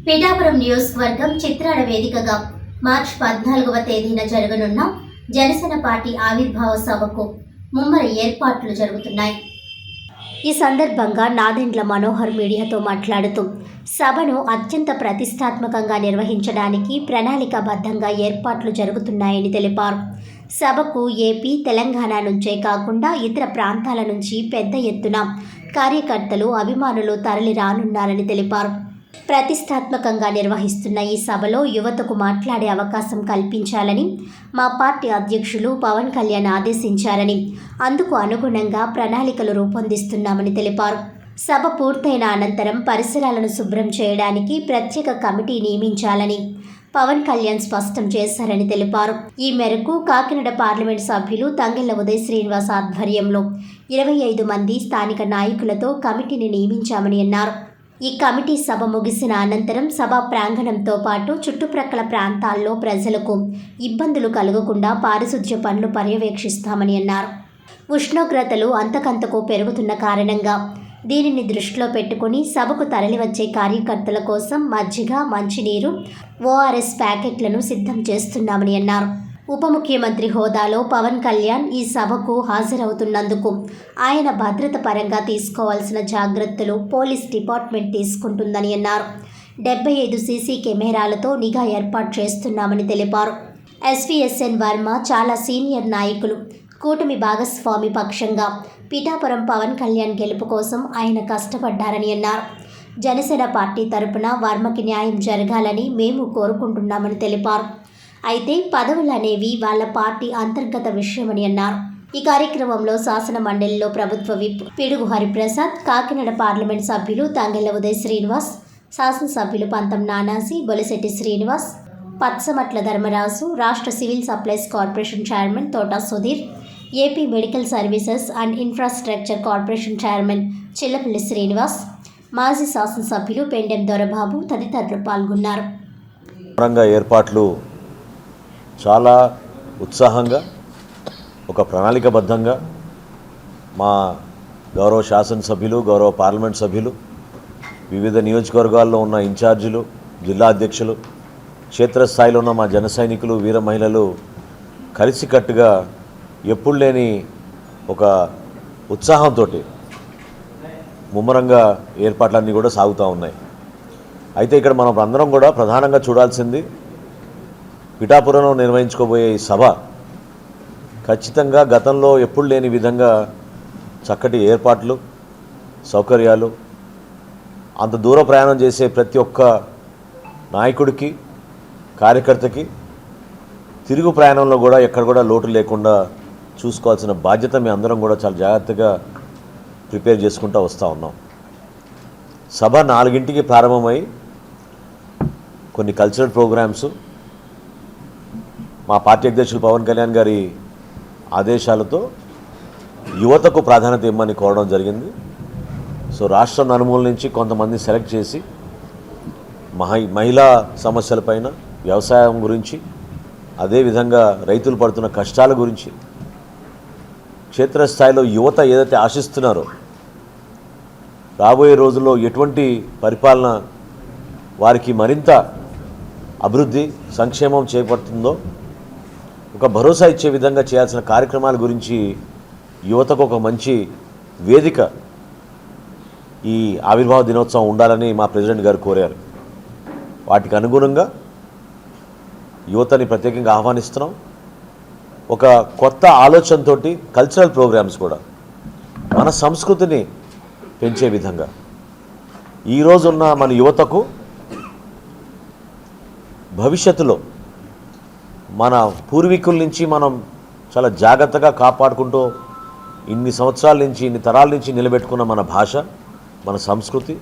పిఠాపురం నియోజకవర్గం చిత్రాల వేదికగా మార్చి 14వ తేదీన జరగనున్న జనసేన పార్టీ ఆవిర్భావ సభకు ముమ్మర ఏర్పాట్లు జరుగుతున్నాయి. ఈ సందర్భంగా నాదెండ్ల మనోహర్ మీడియాతో మాట్లాడుతూ సభను అత్యంత ప్రతిష్టాత్మకంగా నిర్వహించడానికి ప్రణాళికాబద్ధంగా ఏర్పాట్లు జరుగుతున్నాయని తెలిపారు. సభకు ఏపీ, తెలంగాణ నుంచే కాకుండా ఇతర ప్రాంతాల నుంచి పెద్ద ఎత్తున కార్యకర్తలు, అభిమానులు తరలి రానున్నారని తెలిపారు. ప్రతిష్టాత్మకంగా నిర్వహిస్తున్న ఈ సభలో యువతకు మాట్లాడే అవకాశం కల్పించాలని మా పార్టీ అధ్యక్షులు పవన్ కళ్యాణ్ ఆదేశించారని, అందుకు అనుగుణంగా ప్రణాళికలు రూపొందిస్తున్నామని తెలిపారు. సభ పూర్తయిన అనంతరం పరిసరాలను శుభ్రం చేయడానికి ప్రత్యేక కమిటీ నియమించాలని పవన్ కళ్యాణ్ స్పష్టం చేశారని తెలిపారు. ఈ మేరకు కాకినాడ పార్లమెంట్ సభ్యులు తంగెళ్ల ఉదయ్ శ్రీనివాస్ ఆధ్వర్యంలో 25 మంది స్థానిక నాయకులతో కమిటీని నియమించామని అన్నారు. ఈ కమిటీ సభ ముగిసిన అనంతరం సభా ప్రాంగణంతో పాటు చుట్టుప్రక్కల ప్రాంతాల్లో ప్రజలకు ఇబ్బందులు కలగకుండా పారిశుధ్య పనులు పర్యవేక్షిస్తామని అన్నారు. ఉష్ణోగ్రతలు అంతకంతకు పెరుగుతున్న కారణంగా దీనిని దృష్టిలో పెట్టుకుని సభకు తరలివచ్చే కార్యకర్తల కోసం మజ్జిగ, మంచినీరు, ఓఆర్ఎస్ ప్యాకెట్లను సిద్ధం చేస్తున్నామని అన్నారు. ఉప ముఖ్యమంత్రి హోదాలో పవన్ కళ్యాణ్ ఈ సభకు హాజరవుతున్నందుకు ఆయన భద్రత పరంగా తీసుకోవాల్సిన జాగ్రత్తలు పోలీస్ డిపార్ట్మెంట్ తీసుకుంటుందని అన్నారు. 75 సీసీ కెమెరాలతో నిఘా ఏర్పాటు చేస్తున్నామని తెలిపారు. ఎస్వీఎస్ఎన్ వర్మ చాలా సీనియర్ నాయకులు. కూటమి భాగస్వామి పక్షంగా పిఠాపురం పవన్ కళ్యాణ్ గెలుపు కోసం ఆయన కష్టపడ్డారని అన్నారు. జనసేన పార్టీ తరపున వర్మకి న్యాయం జరగాలని మేము కోరుకుంటున్నామని తెలిపారు. అయితే పదవులు అనేవి వాళ్ళ పార్టీ అంతర్గత విషయమని అన్నారు. ఈ కార్యక్రమంలో శాసన మండలిలో ప్రభుత్వ విప్ పిడుగు హరిప్రసాద్, కాకినాడ పార్లమెంట్ సభ్యులు తంగెళ్ల ఉదయ్ శ్రీనివాస్, శాసనసభ్యులు పంతం నానాజీ, బొలిశెట్టి శ్రీనివాస్, పచ్చమట్ల ధర్మరాజు, రాష్ట్ర సివిల్ సప్లైస్ కార్పొరేషన్ చైర్మన్ తోట Sudheer, AP medical services and infrastructure corporation chairman Chillapalli Srinivas, మాజీ శాసనసభ్యులు పెండెం దొరబాబు తదితరులు పాల్గొన్నారు. ఏర్పాట్లు చాలా ఉత్సాహంగా, ఒక ప్రణాళికబద్ధంగా మా గౌరవ శాసనసభ్యులు, గౌరవ పార్లమెంట్ సభ్యులు, వివిధ నియోజకవర్గాల్లో ఉన్న ఇన్ఛార్జీలు, జిల్లా అధ్యక్షులు, క్షేత్రస్థాయిలో ఉన్న మా జన సైనికులు, వీర మహిళలు కలిసికట్టుగా ఎప్పుడు లేని ఒక ఉత్సాహంతో ముమ్మరంగా ఏర్పాట్లన్నీ కూడా సాగుతూ ఉన్నాయి. అయితే ఇక్కడ మనం అందరం కూడా ప్రధానంగా చూడాల్సింది పిఠాపురంలో నిర్వహించుకోబోయే ఈ సభ ఖచ్చితంగా గతంలో ఎప్పుడు లేని విధంగా చక్కటి ఏర్పాట్లు, సౌకర్యాలు, అంత దూర ప్రయాణం చేసే ప్రతి ఒక్క నాయకుడికి, కార్యకర్తకి తిరుగు ప్రయాణంలో కూడా ఎక్కడ కూడా లోటు లేకుండా చూసుకోవాల్సిన బాధ్యత మీ అందరం కూడా చాలా జాగ్రత్తగా ప్రిపేర్ చేసుకుంటూ వస్తూ ఉన్నాం. సభ 4ంటికి ప్రారంభమై కొన్ని కల్చరల్ ప్రోగ్రామ్స్ మా పార్టీ అధ్యక్షులు పవన్ కళ్యాణ్ గారి ఆదేశాలతో యువతకు ప్రాధాన్యత ఇవ్వమని కోరడం జరిగింది. సో రాష్ట్రం నలుమూల నుంచి కొంతమంది సెలెక్ట్ చేసి మహిళా సమస్యలపైన, వ్యవసాయం గురించి, అదేవిధంగా రైతులు పడుతున్న కష్టాల గురించి, క్షేత్రస్థాయిలో యువత ఏదైతే ఆశిస్తున్నారో రాబోయే రోజుల్లో ఎటువంటి పరిపాలన వారికి మరింత అభివృద్ధి, సంక్షేమం చేపడుతుందో ఒక భరోసా ఇచ్చే విధంగా చేయాల్సిన కార్యక్రమాల గురించి యువతకు ఒక మంచి వేదిక ఈ ఆవిర్భావ దినోత్సవం ఉండాలని మా ప్రెసిడెంట్ గారు కోరారు. వాటికి అనుగుణంగా యువతని ప్రత్యేకంగా ఆహ్వానిస్తున్నాం. ఒక కొత్త ఆలోచనతో కల్చరల్ ప్రోగ్రామ్స్ కూడా మన సంస్కృతిని పెంచే విధంగా ఈరోజున్న మన యువతకు భవిష్యత్తులో మన పూర్వీకుల నుంచి మనం చాలా జాగ్రత్తగా కాపాడుకుంటూ ఇన్ని సంవత్సరాల నుంచి, ఇన్ని తరాల నుంచి నిలబెట్టుకున్న మన భాష, మన సంస్కృతి,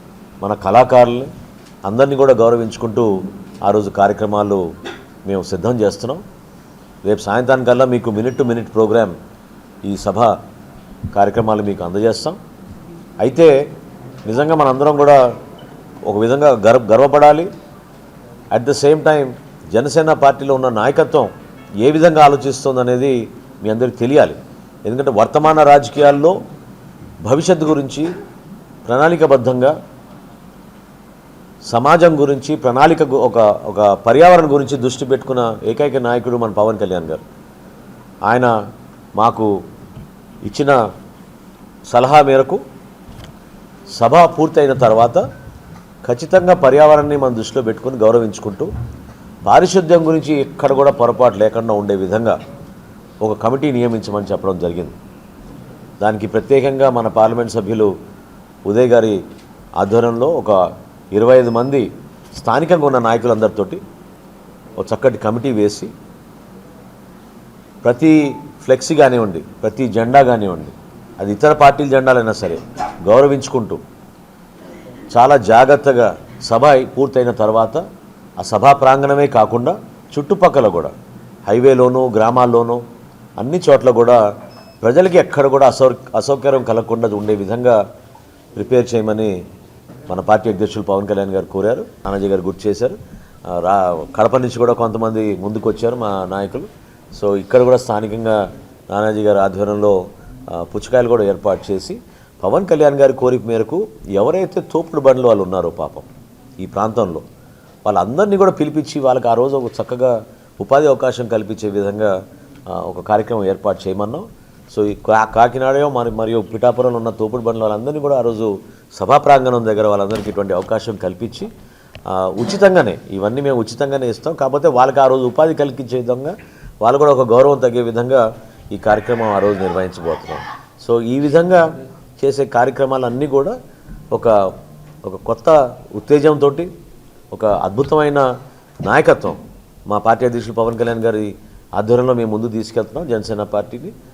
మన కళాకారుల్ని అందరినీ కూడా గౌరవించుకుంటూ ఆ రోజు కార్యక్రమాలు మేము సిద్ధం చేస్తున్నాం. రేపు సాయంత్రానికల్లా మీకు మినిట్ టు మినిట్ ప్రోగ్రామ్ ఈ సభ కార్యక్రమాలు మీకు అందజేస్తాం. అయితే నిజంగా మనందరం కూడా ఒక విధంగా గర్వపడాలి. At the same time Janasena పార్టీలో ఉన్న నాయకత్వం ఏ విధంగా ఆలోచిస్తుందనేది మీ అందరికీ తెలియాలి. ఎందుకంటే వర్తమాన రాజకీయాల్లో భవిష్యత్తు గురించి ప్రణాళికబద్ధంగా సమాజం గురించి ప్రణాళిక ఒక పర్యావరణ గురించి దృష్టి పెట్టుకున్న ఏకైక నాయకుడు మన పవన్ కళ్యాణ్ గారు. ఆయన మాకు ఇచ్చిన సలహా మేరకు సభ పూర్తయిన తర్వాత ఖచ్చితంగా పర్యావరణాన్ని మన దృష్టిలో పెట్టుకుని గౌరవించుకుంటూ పారిశుద్ధ్యం గురించి ఎక్కడ కూడా పొరపాటు లేకుండా ఉండే విధంగా ఒక కమిటీ నియమించమని చెప్పడం జరిగింది. దానికి ప్రత్యేకంగా మన పార్లమెంట్ సభ్యులు ఉదయ్ గారి ఆధ్వర్యంలో ఒక 25 మంది స్థానికంగా ఉన్న నాయకులందరితోటి ఒక చక్కటి కమిటీ వేసి ప్రతి ఫ్లెక్సీ కానివ్వండి, ప్రతి జెండా కానివ్వండి, అది ఇతర పార్టీల జెండాలైనా సరే గౌరవించుకుంటూ చాలా జాగ్రత్తగా సభ పూర్తయిన తర్వాత ఆ సభా ప్రాంగణమే కాకుండా చుట్టుపక్కల కూడా హైవేలోనూ గ్రామాల్లోనూ అన్ని చోట్ల కూడా ప్రజలకి ఎక్కడ కూడా అసౌకర్యం కలగకుండా ఉండే విధంగా ప్రిపేర్ చేయమని మన పార్టీ అధ్యక్షులు పవన్ కళ్యాణ్ గారు కోరారు. నానాజీ గారు గుర్తు చేశారు. కడప నుంచి కూడా కొంతమంది ముందుకు వచ్చారు మా నాయకులు. సో ఇక్కడ కూడా స్థానికంగా నానాజీ గారి ఆధ్వర్యంలో పుచ్చకాయలు కూడా ఏర్పాటు చేసి పవన్ కళ్యాణ్ గారి కోరిక మేరకు ఎవరైతే తోపుడు బండ్లు వాళ్ళు ఉన్నారో పాపం ఈ ప్రాంతంలో వాళ్ళందరినీ కూడా పిలిపించి వాళ్ళకి ఆ రోజు ఒక చక్కగా ఉపాధి అవకాశం కల్పించే విధంగా ఒక కార్యక్రమం ఏర్పాటు చేయమన్నాం. సో ఈ కాకినాడ మరియు పిఠాపురంలో ఉన్న తోపుడు బండ్ల వాళ్ళందరినీ కూడా ఆ రోజు సభా ప్రాంగణం దగ్గర వాళ్ళందరికీ ఇటువంటి అవకాశం కల్పించి ఉచితంగానే ఇవన్నీ మేము ఉచితంగానే ఇస్తాం. కాకపోతే వాళ్ళకి ఆ రోజు ఉపాధి కల్పించే విధంగా వాళ్ళు కూడా ఒక గౌరవం తగ్గే విధంగా ఈ కార్యక్రమం ఆ రోజు నిర్వహించబోతున్నాం. సో ఈ విధంగా చేసే కార్యక్రమాలన్నీ కూడా ఒక కొత్త ఉత్తేజంతో ఒక అద్భుతమైన నాయకత్వం మా పార్టీ అధ్యక్షులు పవన్ కళ్యాణ్ గారి ఆధ్వర్యంలో మేము ముందు తీసుకెళ్తున్నాం జనసేన పార్టీని.